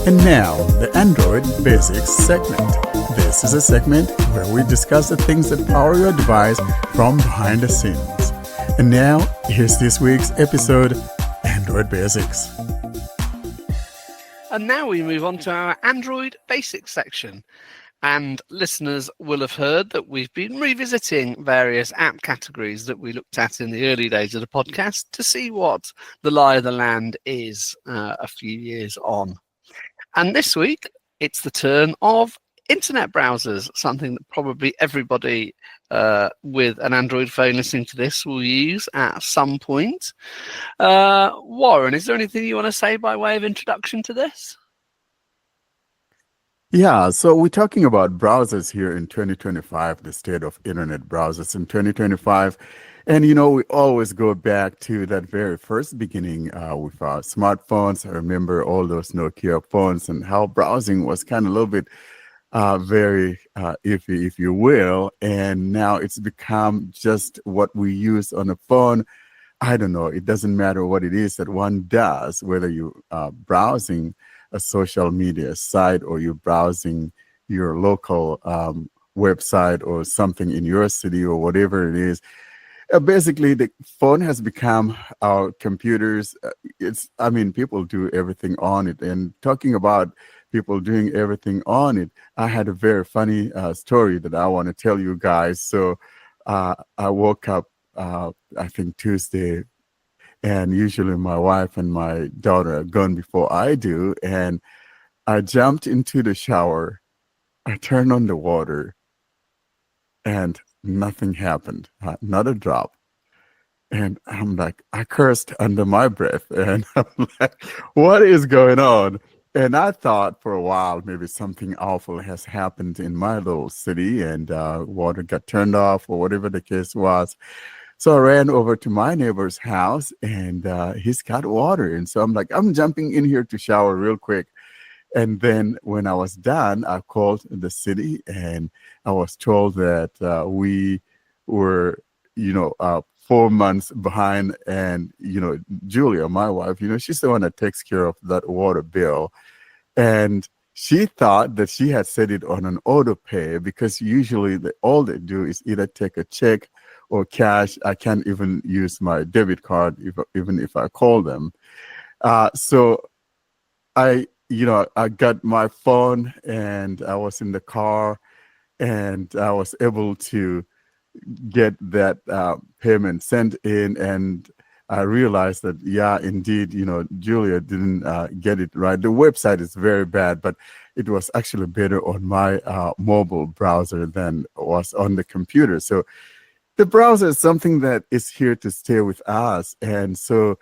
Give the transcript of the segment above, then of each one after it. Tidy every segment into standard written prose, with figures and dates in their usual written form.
And now, the Android Basics segment. This is a segment where we discuss the things that power your device from behind the scenes. And now, here's this week's episode, Android Basics. And now we move on to our Android Basics section. And listeners will have heard that we've been revisiting various app categories that we looked at in the early days of the podcast to see what the lie of the land is a few years on. And this week, it's the turn of internet browsers, something that probably everybody with an Android phone listening to this will use at some point. Warren, is there anything you want to say by way of introduction to this? Yeah, so we're talking about browsers here in 2025, the state of internet browsers in 2025. And, we always go back to that very first beginning with our smartphones. I remember all those Nokia phones and how browsing was kind of a little bit very iffy, if you will. And now it's become just what we use on a phone. I don't know. It doesn't matter what it is that one does, whether you're browsing a social media site or you're browsing your local website or something in your city or whatever it is. Basically, the phone has become our computers. People do everything on it. And talking about people doing everything on it, I had a very funny story that I want to tell you guys. So I woke up, I think Tuesday, and usually my wife and my daughter are gone before I do. And I jumped into the shower. I turned on the water and nothing happened, not a drop. And I'm like, I cursed under my breath. And I'm like, what is going on? And I thought for a while, maybe something awful has happened in my little city and water got turned off or whatever the case was. So I ran over to my neighbor's house and he's got water. And so I'm like, I'm jumping in here to shower real quick. And then when I was done, I called the city and I was told that we were, 4 months behind. And, Julia, my wife, she's the one that takes care of that water bill. And she thought that she had set it on an auto pay because usually all they do is either take a check or cash. I can't even use my debit card even if I call them. So I got my phone and I was in the car and I was able to get that payment sent in. And I realized that, yeah, indeed, Julia didn't get it right. The website is very bad, but it was actually better on my mobile browser than it was on the computer. So the browser is something that is here to stay with us. And so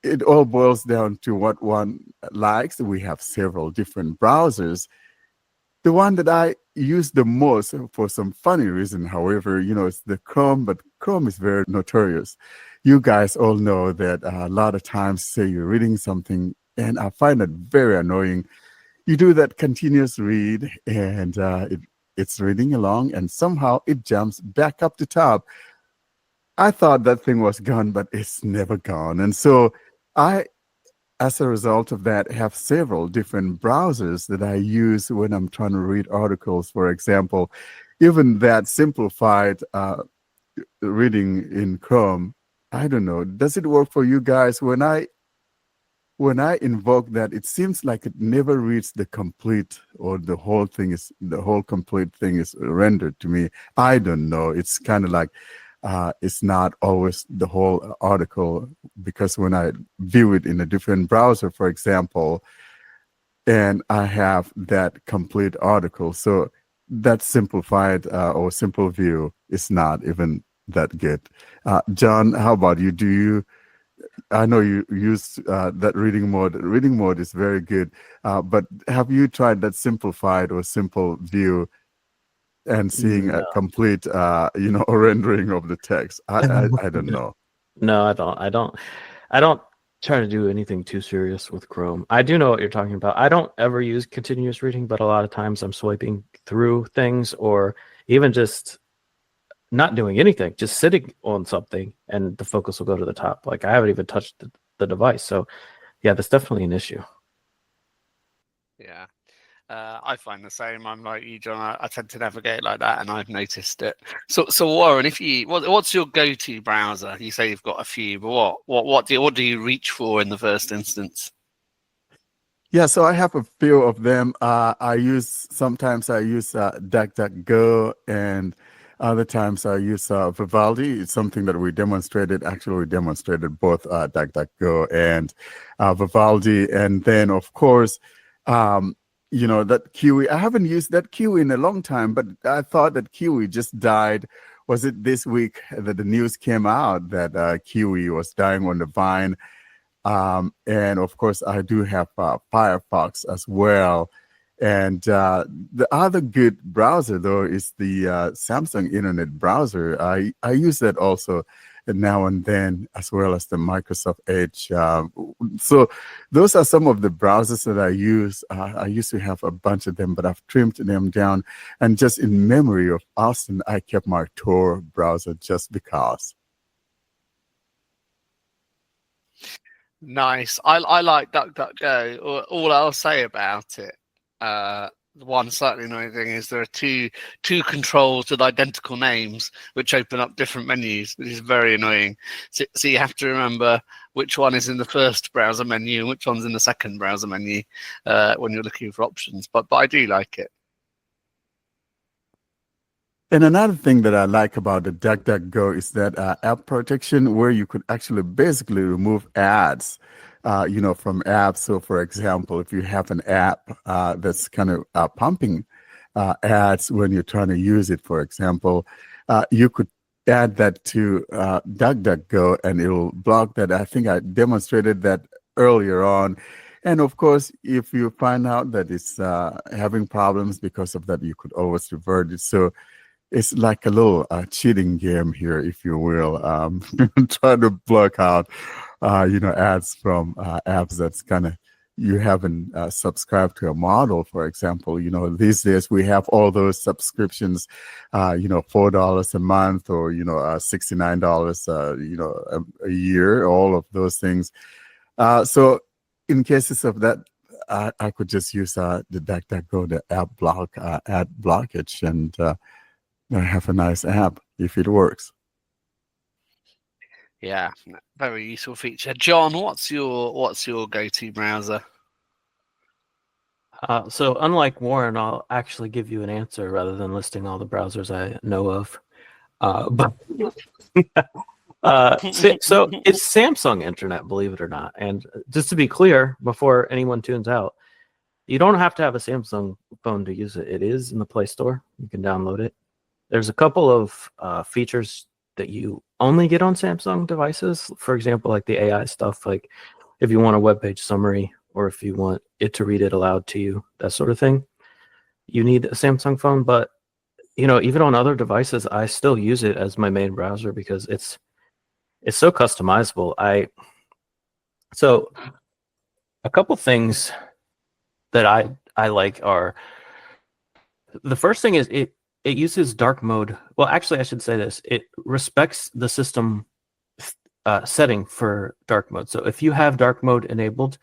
it all boils down to what one likes. We have several different browsers. The one that I use the most for some funny reason, however, is the Chrome, but Chrome is very notorious. You guys all know that a lot of times, say you're reading something, and I find it very annoying. You do that continuous read, and it's reading along, and somehow it jumps back up the top. I thought that thing was gone, but it's never gone. And so I, as a result of that, have several different browsers that I use when I'm trying to read articles, for example. Even that simplified reading in Chrome, I don't know. Does it work for you guys? When I invoke that, it seems like it never reads the complete or the whole complete thing is rendered to me. I don't know. It's kind of like it's not always the whole article, because when I view it in a different browser, for example, and I have that complete article, so that simplified or simple view is not even that good. John, how about you? I know you use that reading mode. Reading mode is very good, but have you tried that simplified or simple view and seeing a complete, rendering of the text? I don't know. No, I don't try to do anything too serious with Chrome. I do know what you're talking about. I don't ever use continuous reading, but a lot of times I'm swiping through things or even just not doing anything, just sitting on something and the focus will go to the top. Like I haven't even touched the device. So yeah, that's definitely an issue. I find the same. I'm like you, John. I tend to navigate like that, and I've noticed it. So Warren, what's your go-to browser? You say you've got a few, but what do you reach for in the first instance? Yeah, so I have a few of them. Sometimes I use DuckDuckGo, and other times I use Vivaldi. It's something that we demonstrated. Actually, we demonstrated both DuckDuckGo and Vivaldi. And then, of course, that Kiwi. I haven't used that Kiwi in a long time, but I thought that Kiwi just died. Was it this week that the news came out that Kiwi was dying on the vine? And of course, I do have Firefox as well. And the other good browser, though, is the Samsung Internet browser. I use that also now and then, as well as the Microsoft Edge. So those are some of the browsers that I use. I used to have a bunch of them, but I've trimmed them down. And just in memory of Austin, I kept my Tor browser just because. Nice. I like DuckDuckGo. All I'll say about it, the one slightly annoying thing is there are two controls with identical names which open up different menus, which is very annoying. So you have to remember which one is in the first browser menu and which one's in the second browser menu when you're looking for options. But I do like it. And another thing that I like about the DuckDuckGo is that app protection, where you could actually basically remove ads, from apps. So, for example, if you have an app that's kind of pumping ads when you're trying to use it, for example, you could add that to DuckDuckGo, and it'll block that. I think I demonstrated that earlier on. And of course, if you find out that it's having problems because of that, you could always revert it. So it's like a little cheating game here, if you will, trying to block out, ads from apps that's kind of you haven't subscribed to a model, for example. These days we have all those subscriptions, $4 a month or, $69, a year, all of those things. So in cases of that, I could just use the DuckDuckGo, the ad blockage, and I have a nice app if it works. Yeah, very useful feature. John, what's your go-to browser? So unlike Warren, I'll actually give you an answer rather than listing all the browsers I know of. So it's Samsung Internet, believe it or not. And just to be clear, before anyone tunes out, you don't have to have a Samsung phone to use it. It is in the Play Store. You can download it. There's a couple of features that you only get on Samsung devices. For example, like the AI stuff, like if you want a web page summary or if you want it to read it aloud to you, that sort of thing, you need a Samsung phone. But, even on other devices, I still use it as my main browser because it's so customizable. So a couple things that I like are, the first thing is it uses dark mode. Well, actually, I should say this. It respects the system setting for dark mode. So if you have dark mode enabled,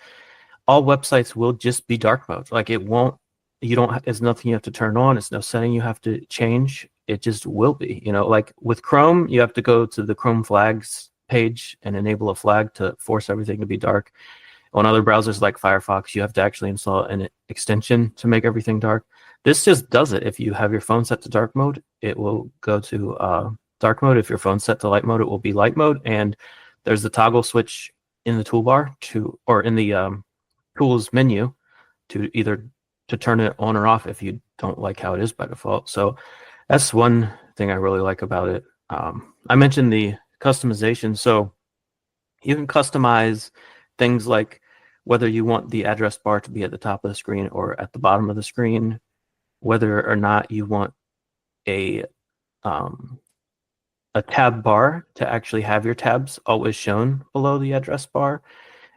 all websites will just be dark mode. Like it's nothing you have to turn on. It's no setting you have to change. It just will be, like with Chrome, you have to go to the Chrome flags page and enable a flag to force everything to be dark. On other browsers like Firefox, you have to actually install an extension to make everything dark. This just does it. If you have your phone set to dark mode, it will go to dark mode. If your phone's set to light mode, it will be light mode. And there's the toggle switch in the toolbar or in the tools menu to either to turn it on or off if you don't like how it is by default. So that's one thing I really like about it. I mentioned the customization. So you can customize things like whether you want the address bar to be at the top of the screen or at the bottom of the screen, whether or not you want a tab bar to actually have your tabs always shown below the address bar,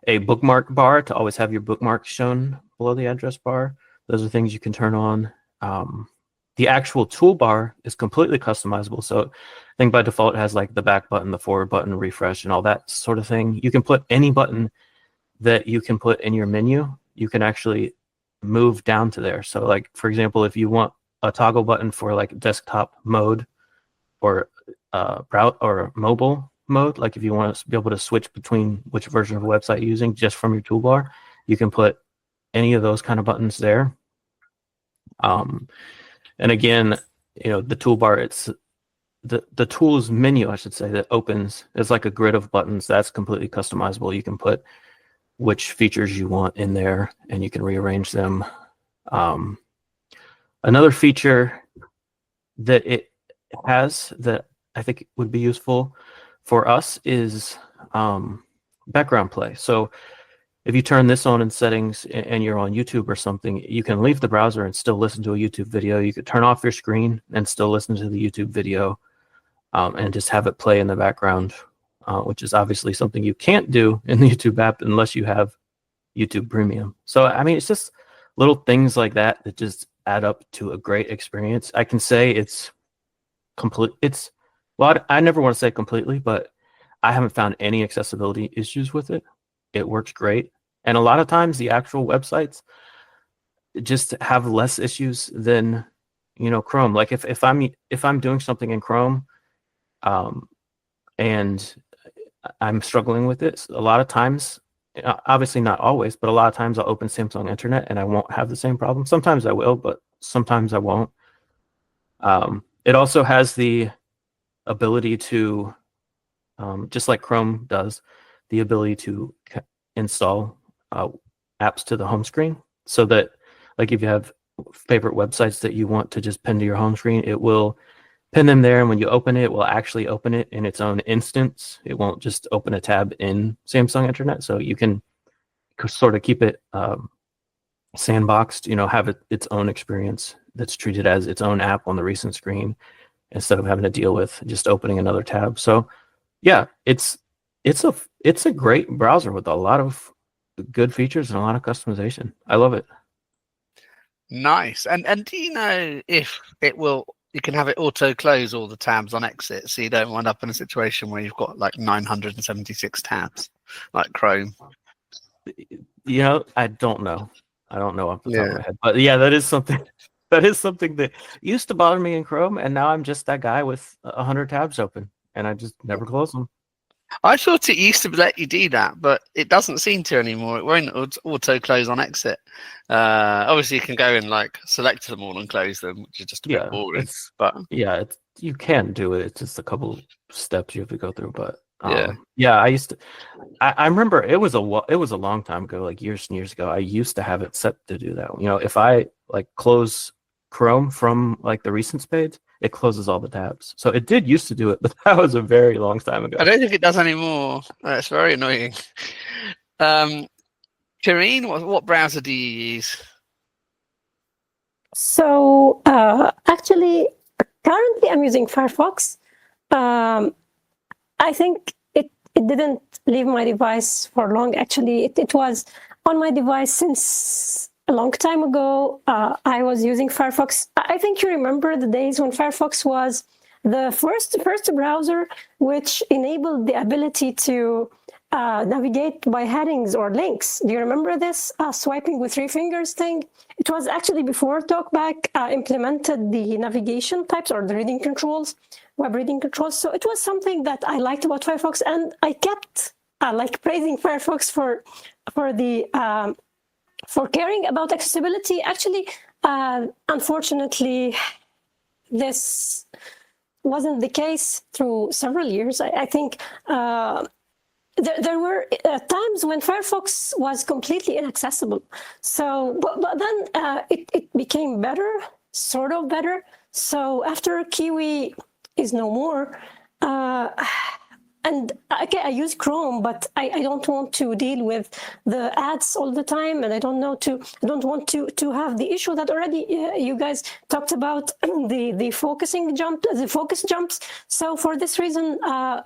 a bookmark bar to always have your bookmarks shown below the address bar. Those are things you can turn on. The actual toolbar is completely customizable. So I think by default it has like the back button, the forward button, refresh, and all that sort of thing. You can put any button that you can put in your menu. You can actually move down to there. So like, for example, if you want a toggle button for like desktop mode or browse or mobile mode, like if you want to be able to switch between which version of a website you're using just from your toolbar, you can put any of those kind of buttons there. And again, the toolbar, it's the tools menu, I should say, that opens is like a grid of buttons that's completely customizable. You can put which features you want in there and you can rearrange them. Another feature that it has that I think would be useful for us is background play. So if you turn this on in settings and you're on YouTube or something, you can leave the browser and still listen to a YouTube video. You could turn off your screen and still listen to the YouTube video and just have it play in the background, which is obviously something you can't do in the YouTube app unless you have YouTube Premium. So, I mean, it's just little things like that that just add up to a great experience. I can say it's complete. Well, I never want to say completely, but I haven't found any accessibility issues with it. It works great. And a lot of times the actual websites just have less issues than, Chrome. Like if I'm doing something in Chrome and I'm struggling with it, a lot of times, obviously not always, but a lot of times I'll open Samsung Internet and I won't have the same problem. Sometimes I will, but sometimes I won't. It also has the ability to, just like Chrome does, the ability to install apps to the home screen, so that like if you have favorite websites that you want to just pin to your home screen, it will pin them there, and when you open it, it will actually open it in its own instance. It won't just open a tab in Samsung Internet, so you can sort of keep it sandboxed, have its own experience that's treated as its own app on the recent screen instead of having to deal with just opening another tab. So yeah, it's a great browser with a lot of good features and a lot of customization. I love it. Nice. And do you know if you can have it auto close all the tabs on exit, so you don't wind up in a situation where you've got like 976 tabs like Chrome? I don't know. I don't know off the top of my head, but yeah, that is something that used to bother me in Chrome, and now I'm just that guy with 100 tabs open, and I just never close them. I thought it used to let you do that, but it doesn't seem to anymore. It won't auto close on exit. Obviously, you can go and like select them all and close them, which is just a bit boring. You can do it. It's just a couple steps you have to go through. But I remember it was a long time ago, like years and years ago. I used to have it set to do that. If I like close Chrome from like the recent page, it closes all the tabs. So it did used to do it, but that was a very long time ago. I don't think it does anymore. That's very annoying. Karine, what browser do you use? So actually, currently I'm using Firefox. I think it didn't leave my device for long. Actually, it was on my device since a long time ago. I was using Firefox. I think you remember the days when Firefox was the first browser which enabled the ability to navigate by headings or links. Do you remember this swiping with 3 fingers thing? It was actually before TalkBack implemented the navigation types or the reading controls, web reading controls. So it was something that I liked about Firefox, and I kept praising Firefox for caring about accessibility. Actually, unfortunately, this wasn't the case through several years. I think there were times when Firefox was completely inaccessible. So, but then it became better, sort of better. So after Kiwi is no more, and okay, I use Chrome, but I don't want to deal with the ads all the time, and I don't want to have the issue that already you guys talked about, the focus jumps. So for this reason, I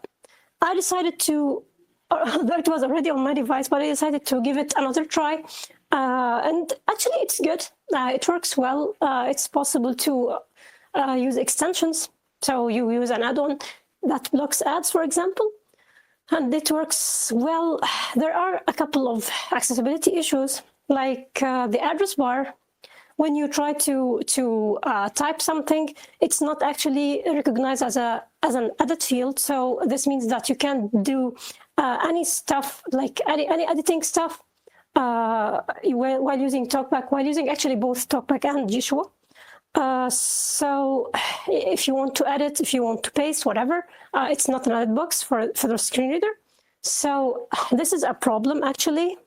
decided to. That was already on my device, but I decided to give it another try, and actually it's good. It works well. It's possible to use extensions. So you use an add-on that blocks ads, for example, and it works well. There are a couple of accessibility issues like the address bar, when you try to type something, it's not actually recognized as an edit field. So this means that you can do any stuff, like any editing stuff, while using TalkBack, while using actually both TalkBack and Joshua. So if you want to edit, if you want to paste, whatever, it's not an edit box for the screen reader. So this is a problem, actually.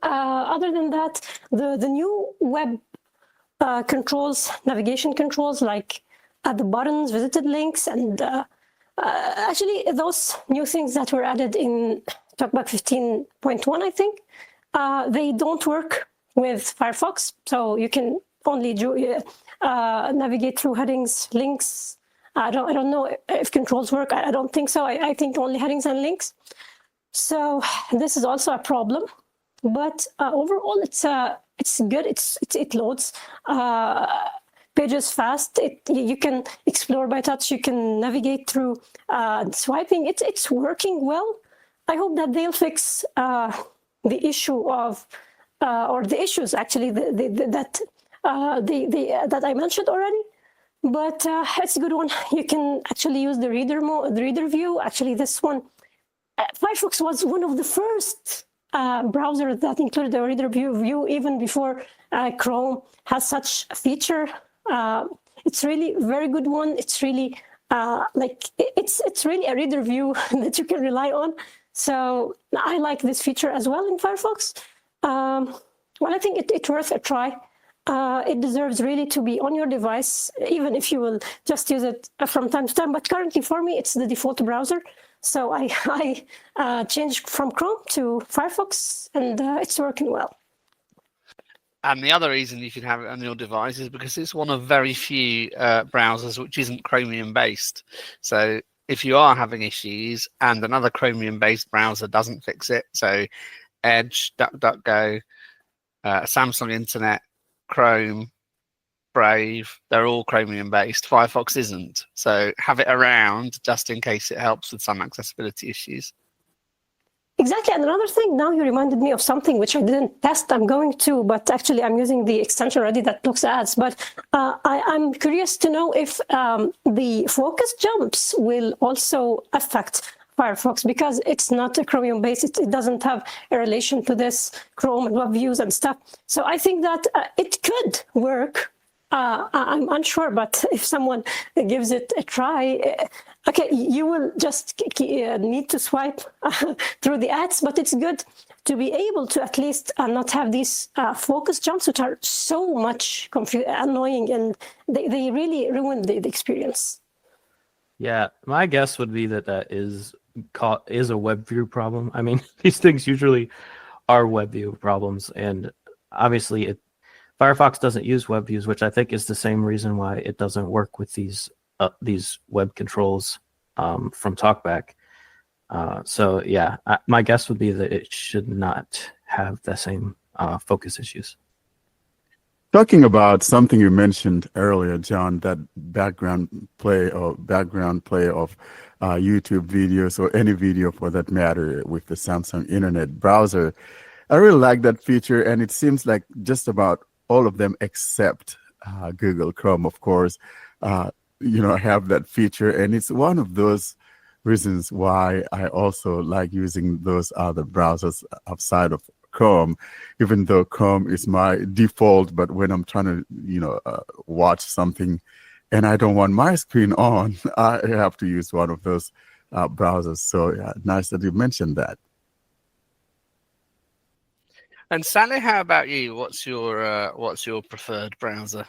Other than that, the new web controls, navigation controls, like the buttons, visited links, and actually those new things that were added in TalkBack 15.1, I think, they don't work with Firefox. So you can only navigate through headings, links. I don't know if controls work. I don't think so. I think only headings and links. So this is also a problem. But overall, it's good. It loads pages fast. You can explore by touch. You can navigate through swiping. It's working well. I hope that they'll fix the issue of or the issues actually that I mentioned already. But it's a good one. You can actually use the reader view. Actually, this one, Firefox was one of the first browser that included the reader view even before Chrome has such a feature. It's really a very good one. It's really it's really a reader view that you can rely on. So I like this feature as well in Firefox. Well, I think it's worth a try. It deserves really to be on your device, even if you will just use it from time to time. But currently for me, it's the default browser. So I changed from Chrome to Firefox, and it's working well. And the other reason you can have it on your device is because it's one of very few browsers which isn't Chromium-based. So if you are having issues and another Chromium-based browser doesn't fix it, so Edge, DuckDuckGo, Samsung Internet, Chrome, Brave, they're all Chromium-based. Firefox isn't. So have it around just in case it helps with some accessibility issues. Exactly. And another thing, now you reminded me of something which I didn't test. I'm going to, but actually I'm using the extension already that looks ads. But I'm curious to know if the focus jumps will also affect Firefox, because it's not a Chromium-based. It doesn't have a relation to this Chrome and web views and stuff. So I think that it could work. I'm unsure, but if someone gives it a try, okay, you will just need to swipe through the ads, but it's good to be able to at least not have these focus jumps, which are so much annoying, and they really ruin the experience. Yeah, my guess would be that is a web view problem. I mean, these things usually are web view problems, and obviously Firefox doesn't use web views, which I think is the same reason why it doesn't work with these web controls from TalkBack. So yeah, my guess would be that it should not have the same focus issues. Talking about something you mentioned earlier, John, that background play of YouTube videos, or any video for that matter, with the Samsung Internet browser. I really like that feature, and it seems like just about all of them except Google Chrome, of course, have that feature. And it's one of those reasons why I also like using those other browsers outside of Chrome, even though Chrome is my default. But when I'm trying to, watch something and I don't want my screen on, I have to use one of those browsers. So yeah, nice that you mentioned that. And Sally, how about you? What's your preferred browser?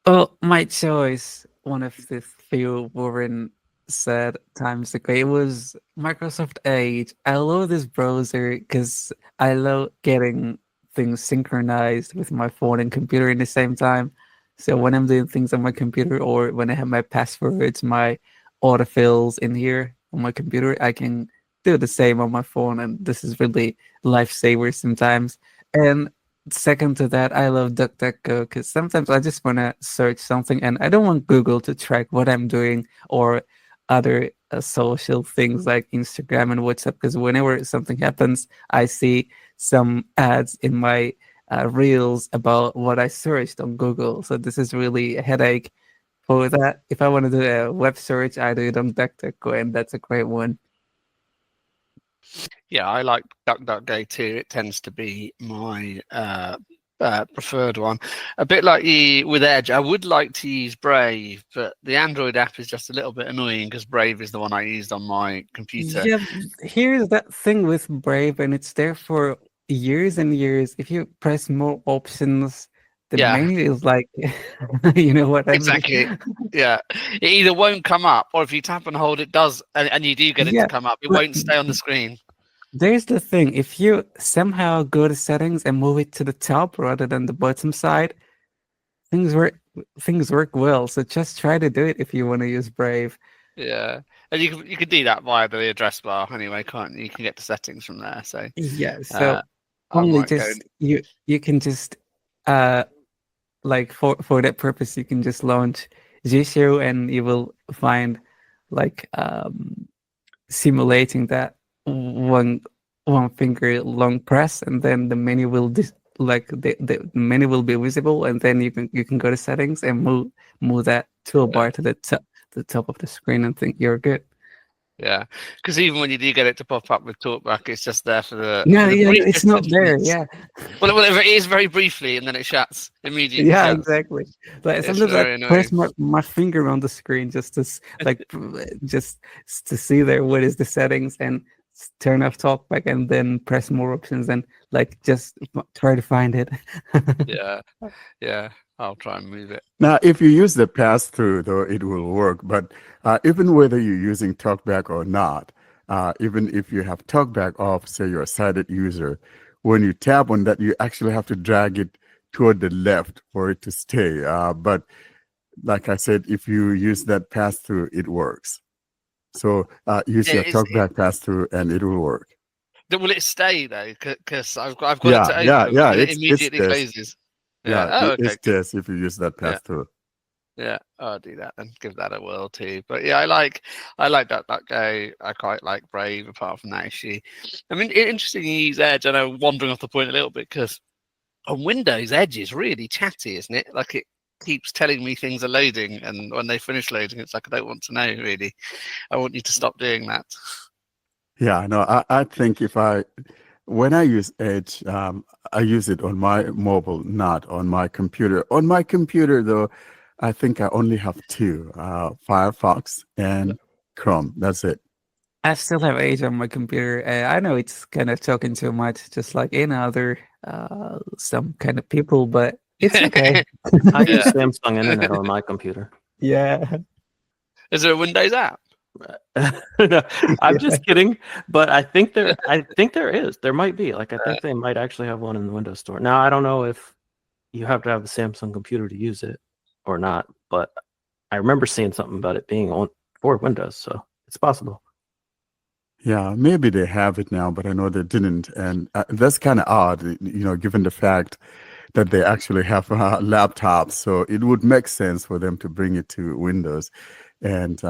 Well, my choice, one of the few Warren said times ago, it was Microsoft Edge. I love this browser because I love getting things synchronized with my phone and computer in the same time. So when I'm doing things on my computer, or when I have my passwords, my autofills in here on my computer, I can do the same on my phone, and this is really lifesaver sometimes. And second to that, I love DuckDuckGo because sometimes I just want to search something and I don't want Google to track what I'm doing, or other social things like Instagram and WhatsApp, because whenever something happens, I see some ads in my reels about what I searched on Google. So this is really a headache for that. If I want to do a web search, I do it on DuckDuckGo, and that's a great one. Yeah, I like DuckDuckGo too. It tends to be my preferred one. A bit like with Edge, I would like to use Brave, but the Android app is just a little bit annoying because Brave is the one I used on my computer. Yeah, here's that thing with Brave, and it's there for years and years. If you press more options, the Yeah. menu is like, you know what I mean? Exactly. Yeah, it either won't come up, or if you tap and hold, it does, and you do get it Yeah, to come up. It but- won't stay on the screen. There's the thing, if you somehow go to settings and move it to the top rather than the bottom side, things work well. So just try to do it if you want to use Brave. Yeah, and you can do that via the address bar anyway, can't you? You can get the settings from there. So Yeah, so I only might go- just you can just like for that purpose you can just launch Jisoo and you will find like simulating that one finger long press, and then the menu will the menu will be visible, and then you can go to settings and move that toolbar to the top of the screen and think you're good. Yeah, because even when you do get it to pop up with TalkBack, it's just there for the No, for the yeah, briefest it's not of there. minutes. Yeah, Well, it is very briefly, and then it shuts immediately. yeah, shuts. exactly. Like It's sometimes very I press annoying. my finger on the screen just to just to see there what is the settings and turn off TalkBack and then press more options and like just try to find it. Yeah, I'll try and move it. Now, if you use the pass-through, though, it will work. But even whether you're using TalkBack or not, even if you have TalkBack off, say you're a sighted user, when you tap on that, you actually have to drag it toward the left for it to stay. But like I said, if you use that pass-through, it works. So use Yeah, your it's- TalkBack pass-through, and it will work. Will it stay though? Because I've got it to Yeah, open, yeah, and it it's immediately this. closes. Yeah, Oh, okay. it's this if you use that pass-through. Yeah, I'll do that and give that a whirl too. But yeah, I like DuckDuckGo. I quite like Brave. Apart from that issue, I mean, interesting you use Edge. I know, wandering off the point a little bit, because on Windows, Edge is really chatty, isn't it? Like, it keeps telling me things are loading, and when they finish loading, it's like, I don't want to know. Really, I want you to stop doing that. Yeah, no, I think when I use Edge, I use it on my mobile, not on my computer. On my computer, though, I think I only have two, Firefox and Chrome. That's it. I still have Edge on my computer. I know it's kind of talking too much, just like in other some kind of people, but it's okay. I use Samsung Internet on my computer. Yeah. Is there a Windows app? No, I'm just kidding, but I think there is. There might be. Like, I think they might actually have one in the Windows Store. Now, I don't know if you have to have a Samsung computer to use it or not, but I remember seeing something about it being on for Windows, so it's possible. Yeah, maybe they have it now, but I know they didn't, and that's kind of odd, given the fact that they actually have laptops. So it would make sense for them to bring it to Windows. And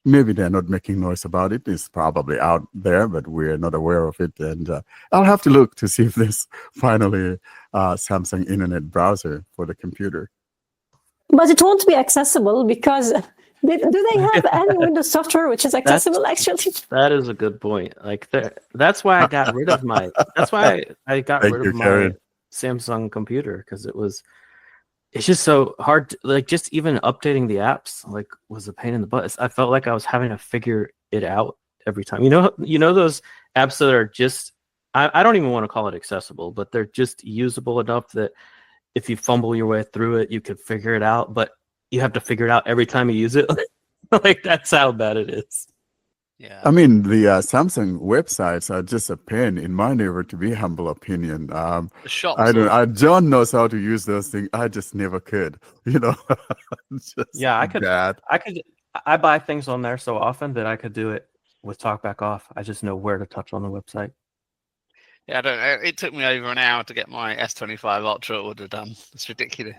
maybe they're not making noise about it. It's probably out there, but we're not aware of it. And I'll have to look to see if there's finally a Samsung Internet browser for the computer. But it won't be accessible because do they have any Windows software which is accessible actually? That is a good point. Like, that's why I got rid of my. That's why I got Thank rid you, of my Karen. Samsung computer, because it's just so hard. Like, just even updating the apps was a pain in the butt. I felt like I was having to figure it out every time. You know those apps that are just I don't even want to call it accessible, but they're just usable enough that if you fumble your way through it, you could figure it out. But you have to figure it out every time you use it. Like, that's how bad it is. Yeah. I mean, the Samsung websites are just a pain in my never to be humble opinion. The shops. John knows how to use those things. I just never could, It's just Yeah, I could. bad. I buy things on there so often that I could do it with TalkBack off. I just know where to touch on the website. Yeah, I don't know. It took me over an hour to get my S25 Ultra order done. It's ridiculous.